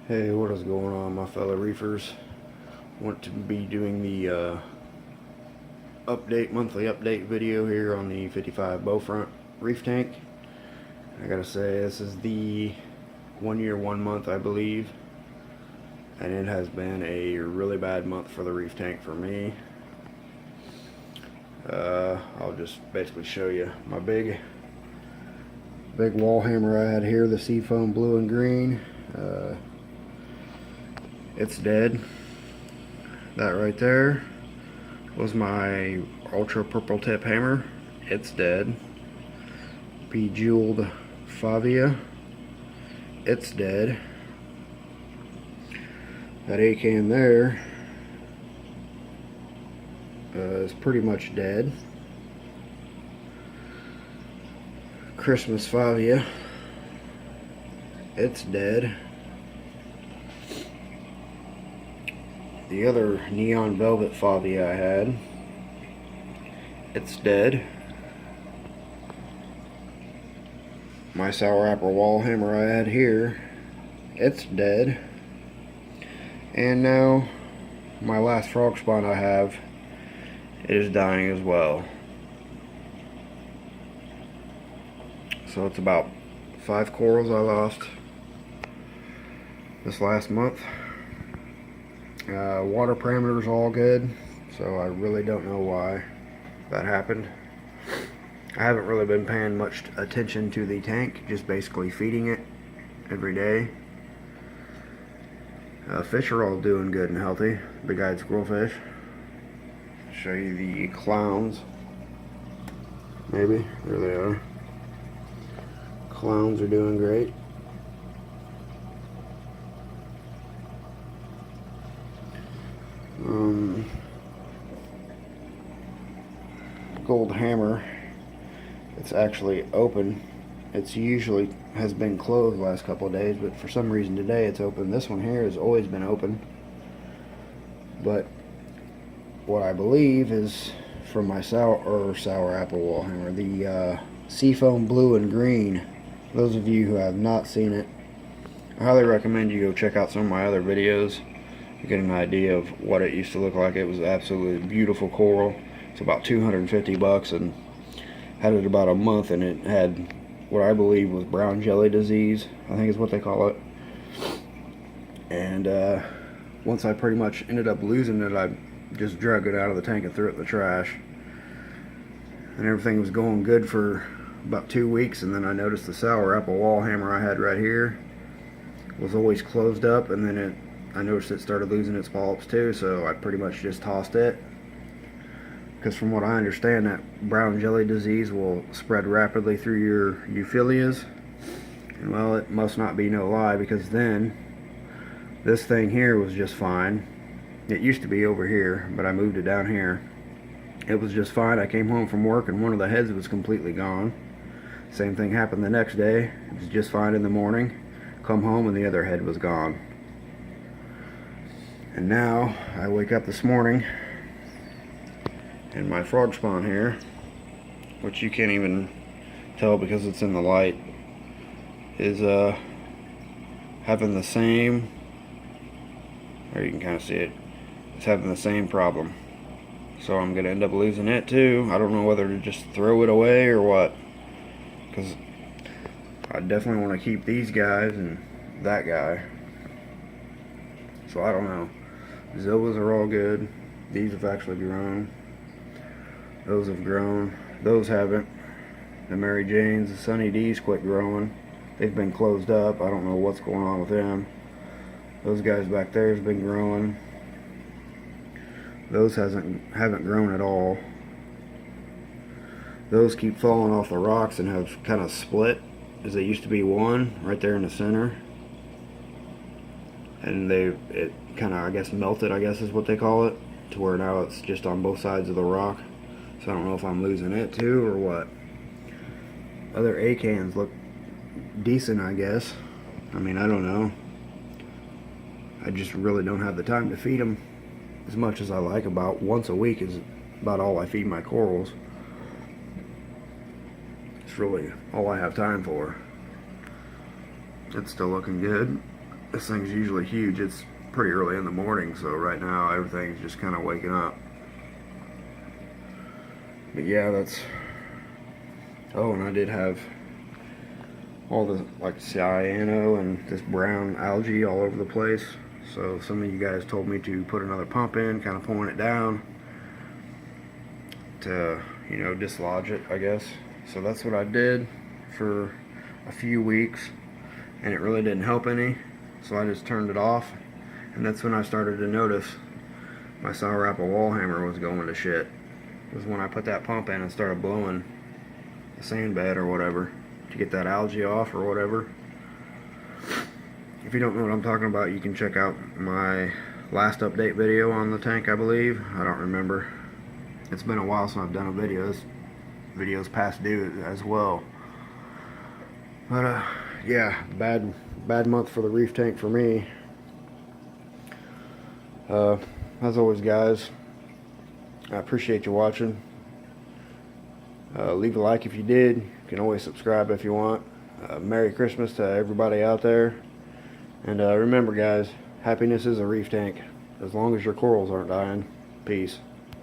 Hey, what is going on, my fellow reefers? Want to be doing the monthly update video here on the 55 bowfront reef tank. I gotta say, this is the 1 year, 1 month, I believe, and it has been a really bad month for the reef tank for me. I'll just basically show you my big wall hammer I had here, the seafoam blue and green. It's dead. That right there was my ultra purple tip hammer. It's dead. Bejeweled Favia. It's dead. That A-can there is pretty much dead. Christmas Favia. It's dead. The other neon velvet Favia I had, it's dead. My sour apple wall hammer I had here, it's dead. And now my last frog spawn I have is dying as well. So it's about 5 corals I lost this last month. Water parameters all good, so I really don't know why that happened. I haven't really been paying much attention to the tank, just basically feeding it every day. Fish are all doing good and healthy. Big-eyed squirrelfish. Show you the clowns. Maybe. There they are. Clowns are doing great. Gold hammer, it's actually open. It's usually has been closed the last couple of days, but for some reason today it's open. This one here has always been open, but what I believe is from my sour apple wall hammer, the seafoam blue and green. Those of you who have not seen it, I highly recommend you go check out some of my other videos. You get an idea of what it used to look like. It was absolutely beautiful coral. It's about 250 bucks, and had it about a month, and it had what I believe was brown jelly disease, I think is what they call it. And once I pretty much ended up losing it, I just dragged it out of the tank and threw it in the trash. And everything was going good for about 2 weeks, and then I noticed the sour apple wall hammer I had right here was always closed up, and then I noticed it started losing its polyps too, so I pretty much just tossed it. Because from what I understand, that brown jelly disease will spread rapidly through your euphyllias. And well, it must not be no lie, because then this thing here was just fine. It used to be over here, but I moved it down here. It was just fine. I came home from work and one of the heads was completely gone. Same thing happened the next day. It was just fine in the morning. Come home and the other head was gone. And now I wake up this morning and my frog spawn here, which you can't even tell because it's in the light, is having the same, or you can kind of see it, it's having the same problem. So I'm gonna end up losing it too. I don't know whether to just throw it away or what, because I definitely want to keep these guys and that guy. So I don't know. Zillas are all good. These have actually grown. Those have grown. Those haven't. The Mary Janes, the Sunny D's quit growing. They've been closed up. I don't know what's going on with them. Those guys back there has been growing. Those haven't grown at all. Those keep falling off the rocks and have kind of split, as they used to be one right there in the center. And it kind of, I guess, melted, I guess is what they call it, to where now it's just on both sides of the rock. So I don't know if I'm losing it too or what. Other A-cans look decent, I guess. I mean, I don't know. I just really don't have the time to feed them as much as I like. About once a week is about all I feed my corals. It's really all I have time for. It's still looking good. This thing's usually huge. It's pretty early in the morning, so right now everything's just kind of waking up. But yeah, that's... Oh, and I did have all the like cyano and this brown algae all over the place. So some of you guys told me to put another pump in, kind of pulling it down to, you know, dislodge it, I guess. So that's what I did for a few weeks, and it really didn't help any. So I just turned it off, and that's when I started to notice my sour apple wall hammer was going to shit. It was when I put that pump in and started blowing the sand bed or whatever to get that algae off or whatever. If you don't know what I'm talking about, you can check out my last update video on the tank, I believe. I don't remember. It's been a while since I've done a video. This video's past due as well. But yeah, bad month for the Reef tank for me. As always, guys, I appreciate you watching. Leave a like if you did. You can always subscribe if you want. Merry Christmas to everybody out there. And remember, guys, happiness is a reef tank. As long as your corals aren't dying. Peace.